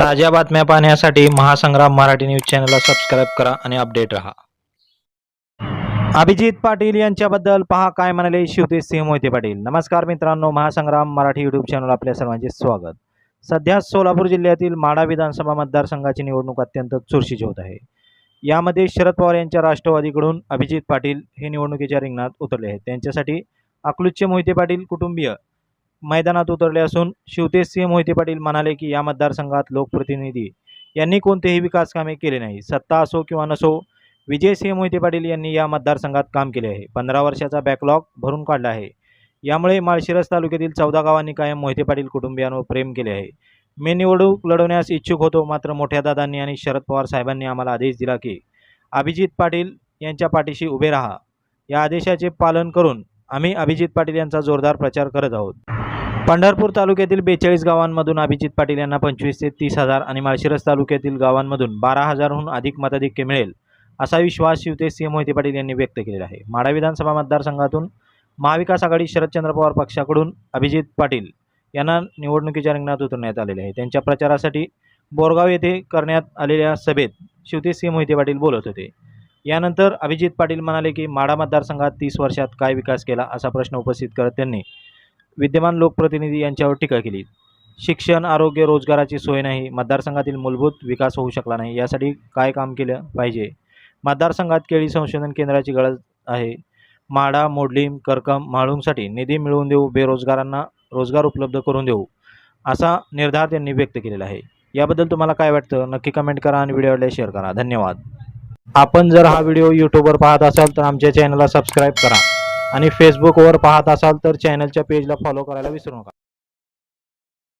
ताज्या बातम्या पाहण्यासाठी महासंग्राम मराठी न्यूज चॅनलला सबस्क्राईब करा आणि अपडेट रहा। अभिजित पाटील यांच्याबद्दल पहा काय म्हणाले शिवतेज सिंह मोहिते पाटील। नमस्कार मित्रांनो, महासंग्राम मराठी यूट्यूब चॅनल आपल्या सर्वांचे स्वागत। सध्या सोलापूर जिल्ह्यातील माढा विधानसभा मतदारसंघाची निवडणूक अत्यंत चुरशीची होत आहे। यामध्ये शरद पवार यांच्या राष्ट्रवादीकडून अभिजित पाटील हे निवडणुकीच्या रिंगणात उतरले आहेत। त्यांच्यासाठी अकलूजचे मोहिते पाटील कुटुंबीय मैदानात उतरले असून शिवतेज सिंह मोहिते पाटील म्हणाले की या मतदारसंघात लोकप्रतिनिधी यांनी कोणतेही विकास कामे केले नाही। सत्ता असो किंवा नसो, विजयसिंह मोहिते पाटील यांनी या मतदारसंघात काम केले आहे। 15 वर्षाचा बॅकलॉग भरून काढला आहे। यामुळे माळशिरस तालुक्यातील 14 गावांनी कायम मोहिते पाटील कुटुंबियांवर प्रेम केले आहे। मी निवडणूक लढवण्यास इच्छुक होतो, मात्र मोठ्या दादांनी आणि शरद पवार साहेबांनी आम्हाला आदेश दिला की अभिजित पाटील यांच्या पाठीशी उभे राहा। या आदेशाचे पालन करून आम्ही अभिजित पाटील यांचा जोरदार प्रचार करत आहोत। पंढरपूर तालुक्यातील 42 गावांमधून अभिजित पाटील यांना 25 ते 30 हजार आणि माळशिरस तालुक्यातील गावांमधून 12,000हून अधिक मताधिक्य मिळेल असा विश्वास शिवतेज सिंह मोहिते पाटील यांनी व्यक्त केलेला आहे। माढा विधानसभा मतदारसंघातून महाविकास आघाडी शरदचंद्र पवार पक्षाकडून अभिजित पाटील यांना निवडणुकीच्या रिंगणात उतरण्यात आलेले आहे। त्यांच्या प्रचारासाठी बोरगाव येथे करण्यात आलेल्या सभेत शिवतेज सिंह मोहिते पाटील बोलत होते। यानंतर अभिजित पाटील म्हणाले की माढा मतदारसंघात 30 वर्षात काय विकास केला असा प्रश्न उपस्थित करत त्यांनी विद्यमान लोकप्रतिनिधी यांच्यावर टीका केली। शिक्षण, आरोग्य, रोजगाराची सोय नाही, मतदारसंघातील मूलभूत विकास होऊ शकला नाही, यासाठी काय काम केलं पाहिजे। मतदारसंघात केळी संशोधन केंद्राची गरज आहे। माढा, मोडलीम, करकम, म्हाळुंगसाठी निधी मिळवून देऊ, बेरोजगारांना रोजगार उपलब्ध करून देऊ असा निर्धार त्यांनी व्यक्त केलेला आहे। याबद्दल तुम्हाला काय वाटतं नक्की कमेंट करा आणि व्हिडिओला शेअर करा। धन्यवाद। आपण जर हा व्हिडिओ यूट्यूबवर पाहत असाल तर आमच्या चॅनलला सबस्क्राईब करा आणि फेसबुकवर पाहत असाल तर चॅनलच्या पेजला फॉलो करायला विसरू नका।